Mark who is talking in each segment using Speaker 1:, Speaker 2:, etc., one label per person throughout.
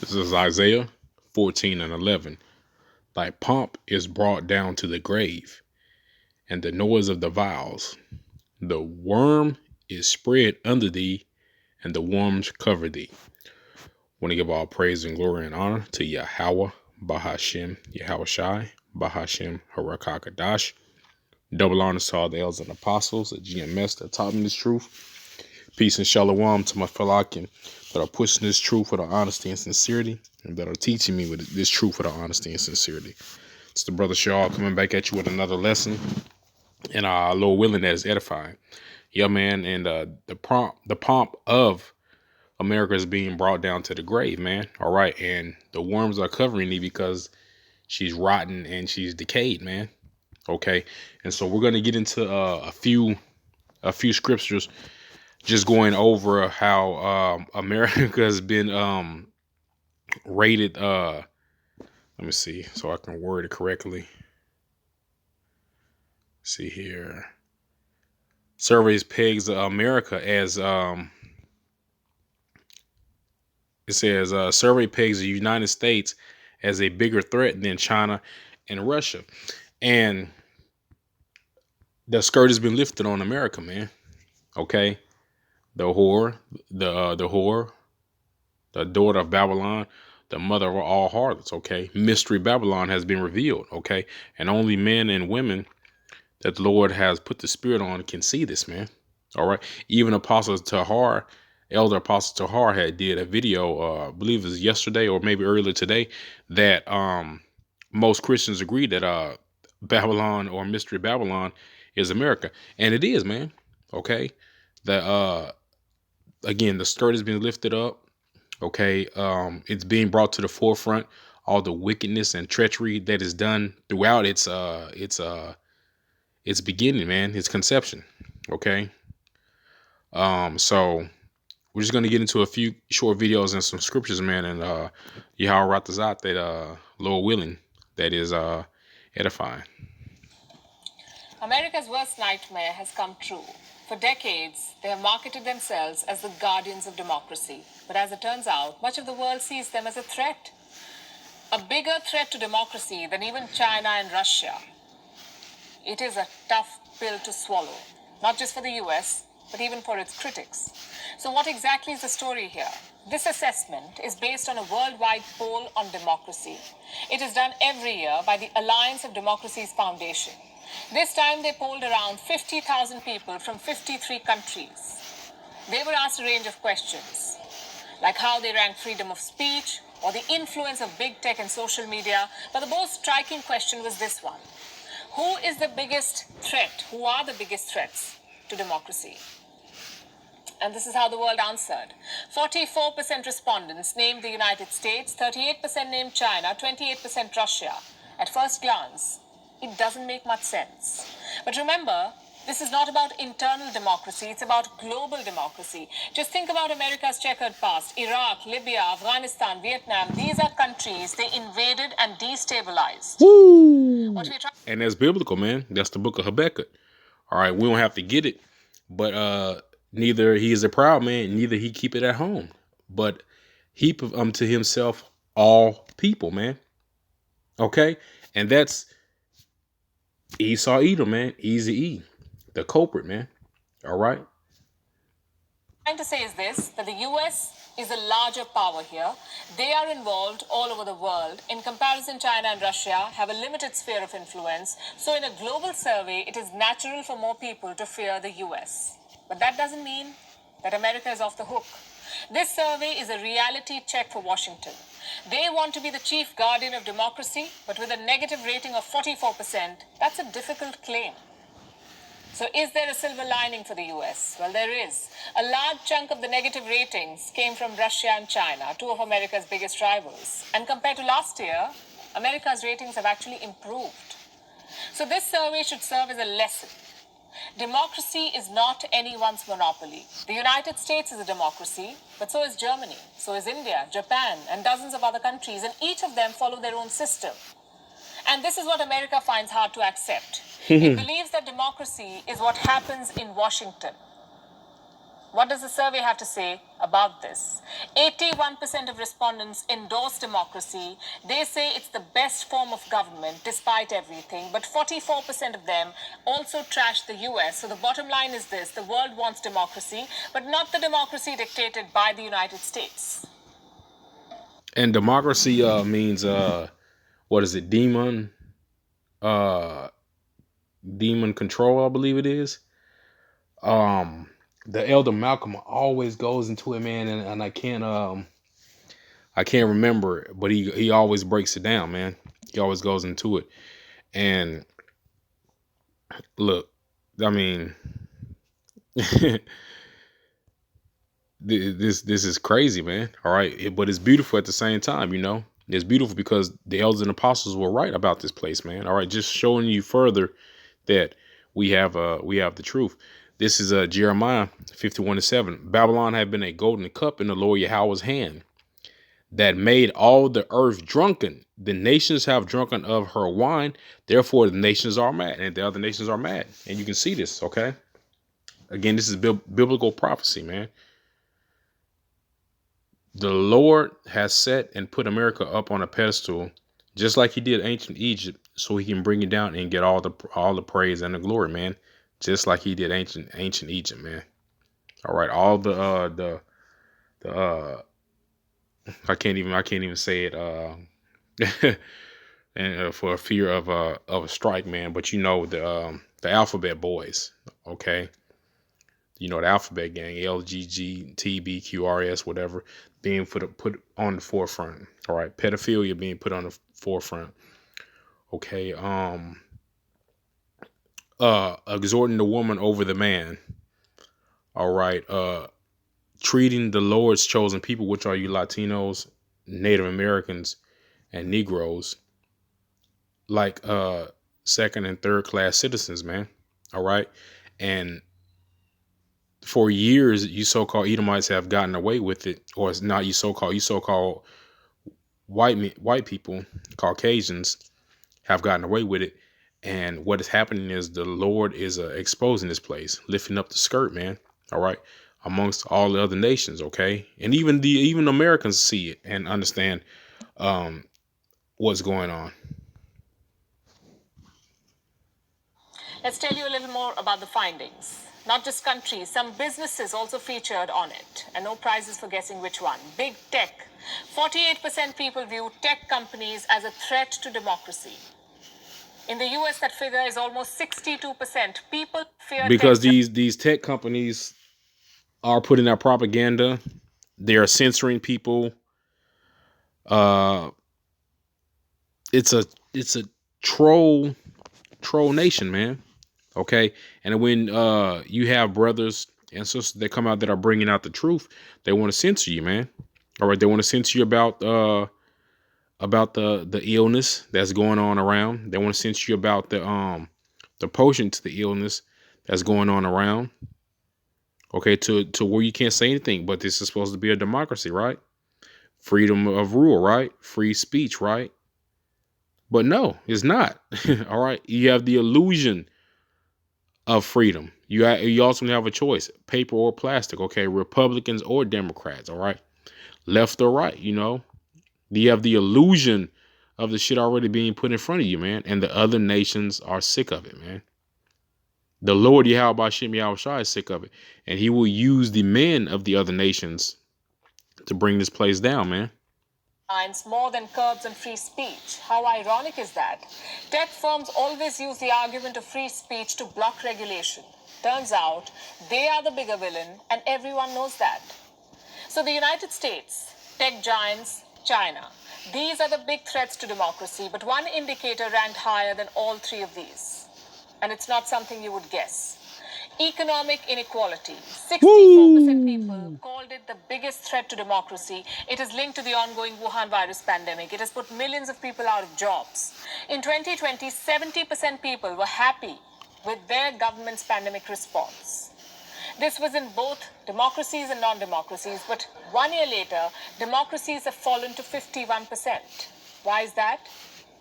Speaker 1: This is Isaiah 14 and 11. Thy pomp is brought down to the grave, and the noise of the vials. The worm is spread under thee, and the worms cover thee. Want to give all praise and glory and honor to Yahweh, Bahashem, Yahweh Shai, Bahashem, Harakakadash. Double honors to all the elders and apostles at GMS that taught me this truth. Peace and shalom to my fellow Akim that are pushing this truth with honesty and sincerity, and that are teaching me with this truth with honesty and sincerity. It's the brother Shaw coming back at you with another lesson, and Lord willing, that is edifying. Yeah, man, and the pomp of America is being brought down to the grave, man. All right, and the worms are covering me because she's rotten and she's decayed, man. Okay, and so we're gonna get into a few scriptures, just going over how America has been rated. Let me see so I can word it correctly. See here. Surveys pegs America as it says survey pegs the United States as a bigger threat than China and Russia, and the skirt has been lifted on America, man. Okay, the whore, the daughter of Babylon, the mother of all harlots. Okay, mystery Babylon has been revealed. Okay, and only men and women that the Lord has put the Spirit on can see this, man. All right, even Apostle Tahar, Elder Apostle Tahar, had did a video, I believe it was yesterday or maybe earlier today, that most Christians agree that Babylon or mystery Babylon is America, and it is, man. Okay, the again, the skirt has been lifted up. Okay, it's being brought to the forefront. All the wickedness and treachery that is done throughout its beginning, man, its conception. Okay, so we're just gonna get into a few short videos and some scriptures, man, and Yahweh Ratazat, that Lord willing, that is edifying.
Speaker 2: America's worst nightmare has come true. For decades, they have marketed themselves as the guardians of democracy. But as it turns out, much of the world sees them as a threat. A bigger threat to democracy than even China and Russia. It is a tough pill to swallow, not just for the US, but even for its critics. So what exactly is the story here? This assessment is based on a worldwide poll on democracy. It is done every year by the Alliance of Democracies Foundation. This time they polled around 50,000 people from 53 countries. They were asked a range of questions, like how they rank freedom of speech or the influence of big tech and social media. But the most striking question was this one. Who is the biggest threat? Who are the biggest threats to democracy? And this is how the world answered. 44% respondents named the United States, 38% named China, 28% Russia. At first glance, it doesn't make much sense. But remember, this is not about internal democracy, it's about global democracy. Just think about America's checkered past. Iraq, Libya, Afghanistan, Vietnam, these are countries they invaded and destabilized.
Speaker 1: Woo! And that's biblical, man. That's the book of Habakkuk. All right, we don't have to get it, but neither he is a proud man, neither he keep it at home, but heap to himself all people, man. Okay, and that's Esau Edom, man. Easy E, the culprit, man. All right.
Speaker 2: Trying to say is this, that the US is a larger power here. They are involved all over the world. In comparison, China and Russia have a limited sphere of influence. So in a global survey, it is natural for more people to fear the US. But that doesn't mean that America is off the hook. This survey is a reality check for Washington. They want to be the chief guardian of democracy, but with a negative rating of 44%, that's a difficult claim. So is there a silver lining for the US? Well, there is. A large chunk of the negative ratings came from Russia and China, two of America's biggest rivals. And compared to last year, America's ratings have actually improved. So this survey should serve as a lesson. Democracy is not anyone's monopoly. The United States is a democracy, but so is Germany, so is India, Japan, and dozens of other countries, and each of them follow their own system. And this is what America finds hard to accept. It believes that democracy is what happens in Washington. What does the survey have to say about this? 81% of respondents endorse democracy. They say it's the best form of government despite everything. But 44% of them also trash the US. So the bottom line is this: the world wants democracy, but not the democracy dictated by the United States.
Speaker 1: And democracy means what is it? Uh demon control, I believe it is. Um the elder Malcolm always goes into it, man, and I can't remember it, but he always breaks it down, man. He always goes into it. And look, I mean, this is crazy, man. All right, but it's beautiful at the same time. You know, it's beautiful because the elders and apostles were right about this place, man. All right, just showing you further that we have the truth. This is Jeremiah 51:7. Babylon had been a golden cup in the Lord Yahweh's hand that made all the earth drunken. The nations have drunken of her wine. Therefore, the nations are mad, and the other nations are mad. And you can see this, okay? Again, this is biblical prophecy, man. The Lord has set and put America up on a pedestal, just like He did ancient Egypt, so He can bring it down and get all the praise and the glory, man. Just like He did ancient Egypt, man. All right, all the I can't even say it. And for a fear of a strike, man. But you know the alphabet boys, okay? You know the alphabet gang, L G G T B Q R S, whatever, being put on the forefront. All right, pedophilia being put on the forefront. Okay, exhorting the woman over the man. All right, treating the Lord's chosen people, which are you Latinos, Native Americans, and Negroes, like second and third class citizens, man. All right. And for years, you so-called Edomites have gotten away with it, or it's not you so-called white people, Caucasians, have gotten away with it. And what is happening is the Lord is exposing this place, lifting up the skirt, man. All right, amongst all the other nations, okay, and even Americans see it and understand what's going on.
Speaker 2: Let's tell you a little more about the findings. Not just countries, some businesses also featured on it, and no prizes for guessing which one. Big tech. 48% people view tech companies as a threat to democracy. In the US, that figure is almost 62%. People fear
Speaker 1: Because
Speaker 2: tech.
Speaker 1: these tech companies are putting out propaganda. They are censoring people. Uh, it's a troll nation, man. Okay, and when you have brothers and sisters that come out that are bringing out the truth, they want to censor you, man. All right, they want to censor you about the illness that's going on around. They want to censor you about the potion to the illness that's going on around. Okay, to where you can't say anything, but this is supposed to be a democracy, right? Freedom of rule, right? Free speech, right? But no, it's not. All right, you have the illusion of freedom. You also have a choice: paper or plastic. Okay, Republicans or Democrats. All right, left or right. You know, you have the illusion of the shit already being put in front of you, man. And the other nations are sick of it, man. The Lord Yahweh Shem Yahweh Shai is sick of it, and He will use the men of the other nations to bring this place down, man.
Speaker 2: More than curbs on free speech. How ironic is that? Tech firms always use the argument of free speech to block regulation. Turns out they are the bigger villain, and everyone knows that. So the United States, tech giants, China, these are the big threats to democracy, but one indicator ranked higher than all three of these. And it's not something you would guess. Economic inequality. 64% people called it the biggest threat to democracy. It is linked to the ongoing Wuhan virus pandemic. It has put millions of people out of jobs. In 2020, 70% people were happy with their government's pandemic response. This was in both democracies and non-democracies, but 1 year later, democracies have fallen to 51%. Why is that?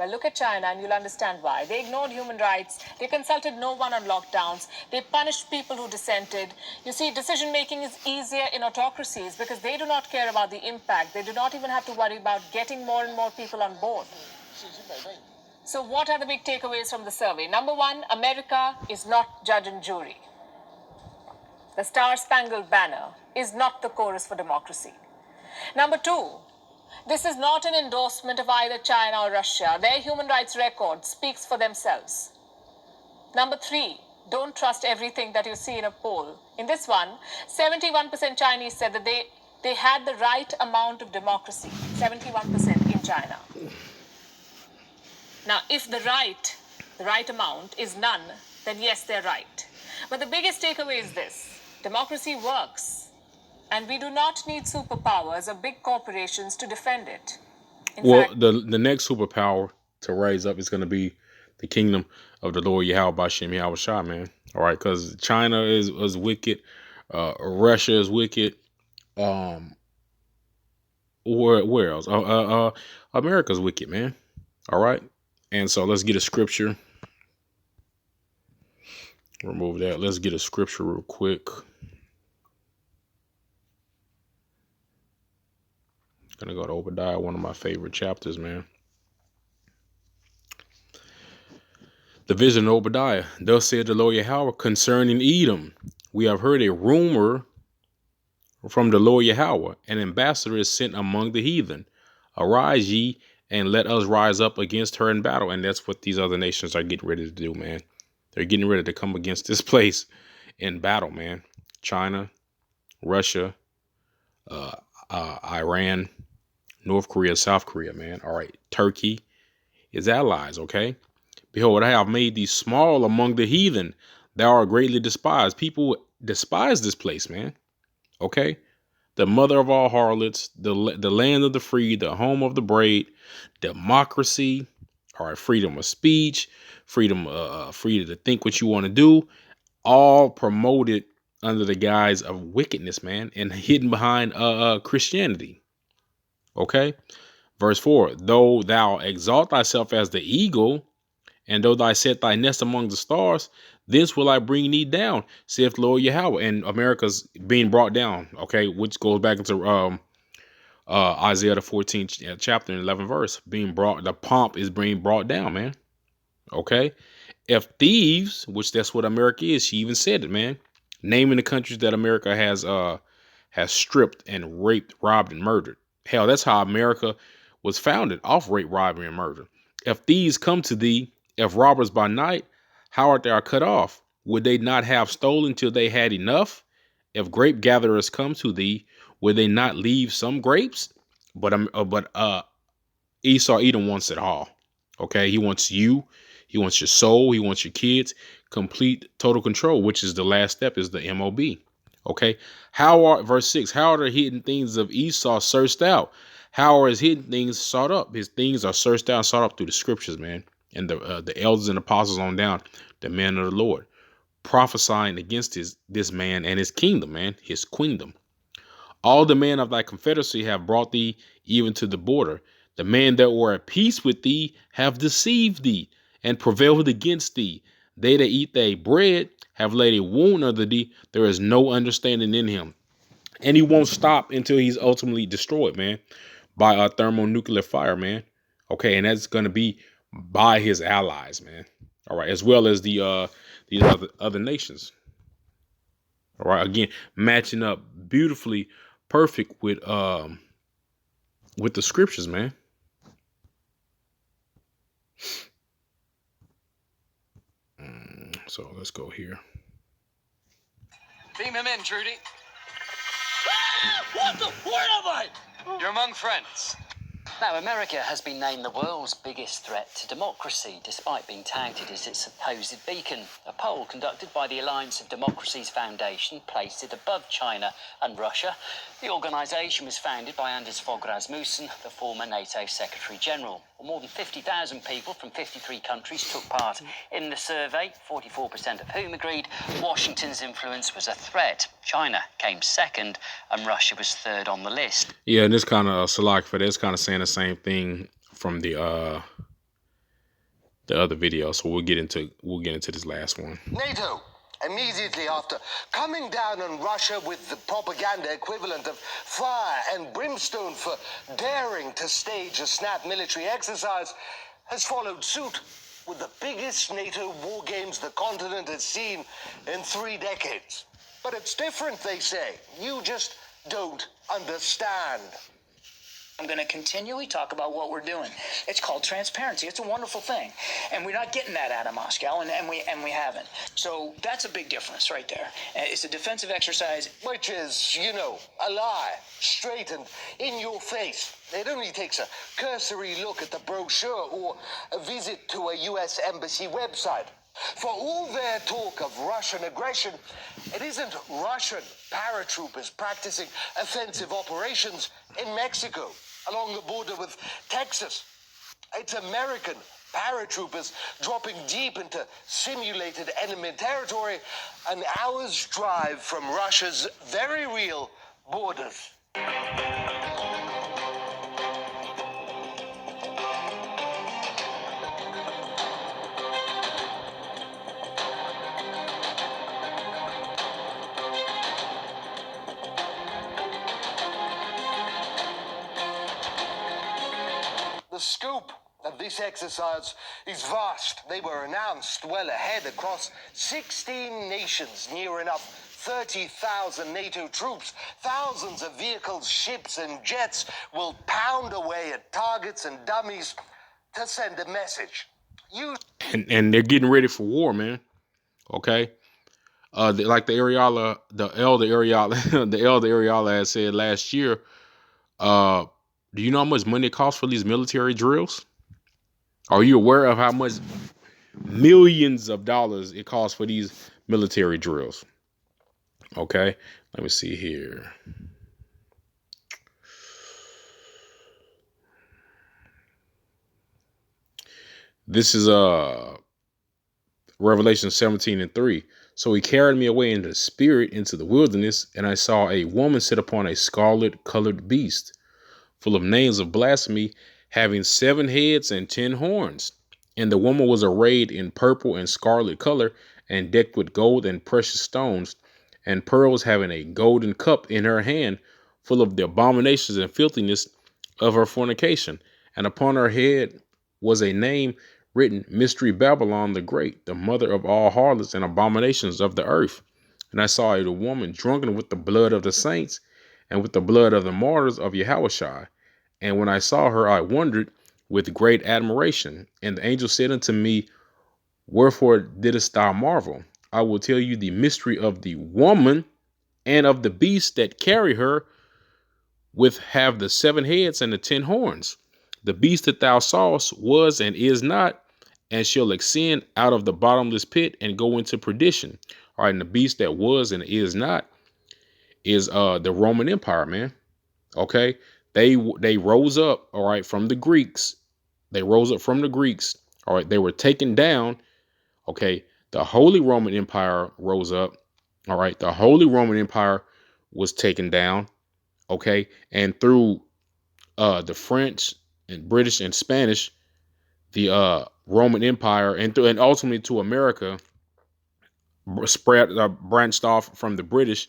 Speaker 2: Well, look at China and you'll understand why. They ignored human rights. They consulted no one on lockdowns. They punished people who dissented. You see, decision making is easier in autocracies because they do not care about the impact. They do not even have to worry about getting more and more people on board. So, what are the big takeaways from the survey? Number one, America is not judge and jury. The Star Spangled Banner is not the chorus for democracy. Number two, this is not an endorsement of either China or Russia. Their human rights record speaks for themselves. Number three, don't trust everything that you see in a poll. In this one, 71% Chinese said that they had the right amount of democracy. 71% in China. Now, if the right amount is none, then yes, they're right. But the biggest takeaway is this: democracy works. And we do not need superpowers or big corporations to defend it.
Speaker 1: Well, the next superpower to raise up is going to be the kingdom of the Lord Yahweh Bashem Yahweh Shah, man. All right, because China is wicked, Russia is wicked. Where else? America's wicked, man. All right, and so let's get a scripture. Remove that. Let's get a scripture real quick. Gonna go to Obadiah, one of my favorite chapters, man. The vision of Obadiah. Thus said the Lord Yahweh concerning Edom. We have heard a rumor from the Lord Yahweh. An ambassador is sent among the heathen. Arise ye, and let us rise up against her in battle. And that's what these other nations are getting ready to do, man. They're getting ready to come against this place in battle, man. China, Russia, Iran, North Korea, South Korea, man. All right. Turkey is allies, okay? Behold, I have made thee small among the heathen. Thou art greatly despised. People despise this place, man. Okay? The mother of all harlots, the land of the free, the home of the brave, democracy, all right, freedom of speech, freedom to think what you want to do, all promoted under the guise of wickedness, man, and hidden behind Christianity. Okay? Verse 4, though thou exalt thyself as the eagle, and though thou set thy nest among the stars, thence will I bring thee down, saith Lord Yahweh. And America's being brought down, okay, which goes back into Isaiah the 14th chapter and 11th verse. The pomp is being brought down, man. Okay. If thieves, which that's what America is, she even said it, man, naming the countries that America has stripped and raped, robbed, and murdered. Hell, that's how America was founded, off rape, robbery, and murder. If thieves come to thee, if robbers by night, how art thou cut off? Would they not have stolen till they had enough? If grape gatherers come to thee, would they not leave some grapes? But Esau Edom wants it all. Okay, he wants you, he wants your soul, he wants your kids, complete total control, which is the last step, is the MOB. Okay, verse 6, how are the hidden things of Esau searched out? How are his hidden things sought up? His things are searched out and sought up through the scriptures, man. And the elders and apostles on down, the men of the Lord, prophesying against this man and his kingdom, man, his queendom. All the men of thy confederacy have brought thee even to the border. The men that were at peace with thee have deceived thee and prevailed against thee. They that eat thy bread have laid a wound under thee. There is no understanding in him. And he won't stop until he's ultimately destroyed, man, by a thermonuclear fire, man. Okay, and that's going to be by his allies, man. All right, as well as these other nations. All right, again, matching up beautifully, perfect with the scriptures, man. So let's go here.
Speaker 3: Beam him in, Trudy. What the? Where am I? You're among friends.
Speaker 4: Now, America has been named the world's biggest threat to democracy, despite being touted as its supposed beacon. A poll conducted by the Alliance of Democracies Foundation placed it above China and Russia. The organisation was founded by Anders Fogh Rasmussen, the former NATO Secretary-General. More than 50,000 people from 53 countries took part in the survey, 44% of whom agreed Washington's influence was a threat. China came second and Russia was third on the list.
Speaker 1: Yeah, and this kind of Salak for this kind of saying the same thing from the the other video. So we'll get into this last one.
Speaker 5: NATO, immediately after coming down on Russia with the propaganda equivalent of fire and brimstone for daring to stage a snap military exercise, has followed suit with the biggest NATO war games the continent has seen in 3 decades. But it's different, they say. You just don't understand.
Speaker 6: I'm going to continually talk about what we're doing. It's called transparency. It's a wonderful thing. And we're not getting that out of Moscow, and we haven't. So that's a big difference right there. It's a defensive exercise.
Speaker 5: Which is, you know, a lie, straight and in your face. It only takes a cursory look at the brochure or a visit to a US embassy website. For all their talk of Russian aggression, it isn't Russian paratroopers practicing offensive operations in Mexico along the border with Texas. It's American paratroopers dropping deep into simulated enemy territory an hour's drive from Russia's very real borders. The scope of this exercise is vast. They were announced well ahead across 16 nations, near enough 30,000 NATO troops. Thousands of vehicles, ships, and jets will pound away at targets and dummies to send a message.
Speaker 1: And they're getting ready for war, man. Okay. Like the Areola, the elder Areola, the elder Areola had said last year. Do you know how much money it costs for these military drills? Are you aware of how much millions of dollars it costs for these military drills? Okay, let me see here. This is Revelation 17:3. So he carried me away in the spirit into the wilderness, and I saw a woman sit upon a scarlet colored beast, full of names of blasphemy, having 7 heads and 10 horns. And the woman was arrayed in purple and scarlet color, and decked with gold and precious stones, and pearls, having a golden cup in her hand, full of the abominations and filthiness of her fornication. And upon her head was a name written, Mystery Babylon the Great, the mother of all harlots and abominations of the earth. And I saw a woman drunken with the blood of the saints, and with the blood of the martyrs of Yahushua. And when I saw her, I wondered with great admiration. And the angel said unto me, Wherefore didst thou marvel? I will tell you the mystery of the woman and of the beast that carry her, with have the 7 heads and the 10 horns. The beast that thou sawest was and is not, and shall ascend out of the bottomless pit and go into perdition. All right, and the beast that was and is not is the Roman Empire, man. Okay, they rose up, all right, from the Greeks. They rose up from the Greeks. All right, they were taken down. Okay, the Holy Roman Empire rose up. All right, the Holy Roman Empire was taken down. Okay, and through the French and British and Spanish, the Roman Empire, and ultimately to America, branched off from the British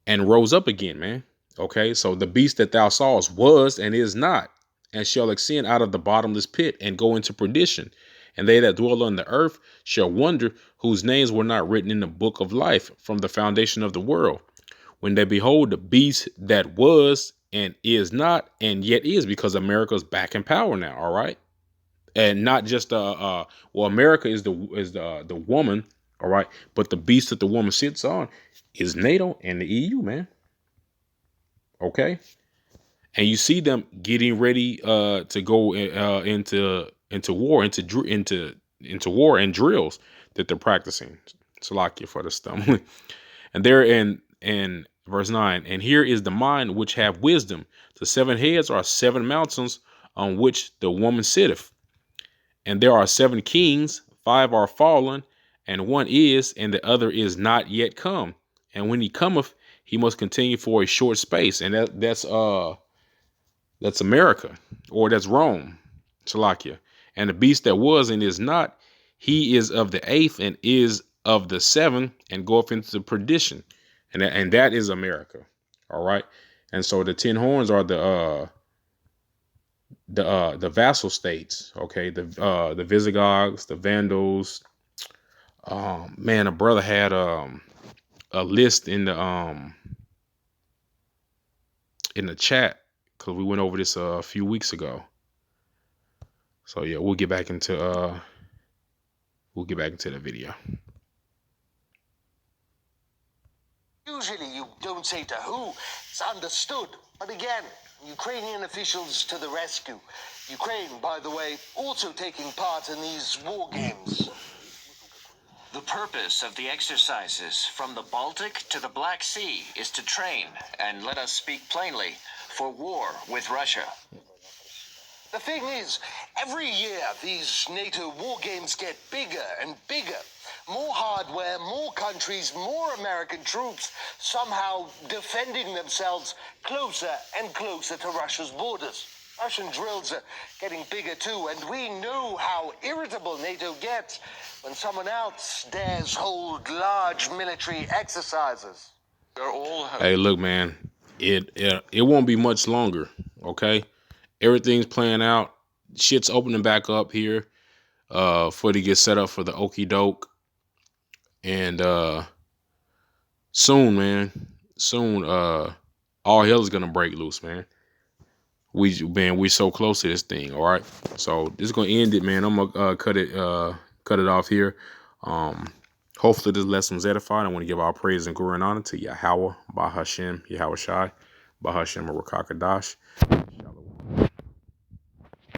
Speaker 1: and rose up again, man. Okay, so the beast that thou sawest was and is not, and shall ascend out of the bottomless pit and go into perdition. And they that dwell on the earth shall wonder, whose names were not written in the book of life from the foundation of the world, when they behold the beast that was and is not and yet is, because America's back in power now. All right, and not just America is the woman. All right, but the beast that the woman sits on is NATO and the EU, man. Okay, and you see them getting ready to go into war, into war and drills that they're practicing. Salakia for the stomach. And there in verse 9, and here is the mind which have wisdom. The 7 heads are 7 mountains on which the woman sitteth. And there are 7 kings, 5 are fallen, and 1 is, and the other is not yet come. And when he cometh, he must continue for a short space. And that's America, or that's Rome, Salakia. And the beast that was and is not, he is of the eighth and is of the seventh and goeth into perdition. And that is America. All right. And so the 10 horns are the vassal states. Okay. The Visigoths, the Vandals. Man, a brother had a list in the chat because we went over this a few weeks ago. So yeah, we'll get back into the video.
Speaker 5: Usually you don't say to who, it's understood. But again, Ukrainian officials to the rescue. Ukraine, by the way, also taking part in these war games.
Speaker 3: The purpose of the exercises from the Baltic to the Black Sea is to train, and let us speak plainly, for war with Russia.
Speaker 5: The thing is, every year these NATO war games get bigger and bigger. More hardware, more countries, more American troops somehow defending themselves closer and closer to Russia's borders. Russian drills are getting bigger too, and we know how irritable NATO gets when someone else dares hold large military exercises.
Speaker 1: Hey, look, man, it won't be much longer. Okay, everything's playing out. Shit's opening back up here. For to get set up for the okey doke, and soon, man, soon, all hell is gonna break loose, man. We so close to this thing. All right, so this is gonna end it, man. I'm gonna cut it off here. Hopefully this lesson was edified. I want to give all praise and glory and honor to Yahweh, Bahashem, Yahweh Shai, Bahashem, Rakakadash.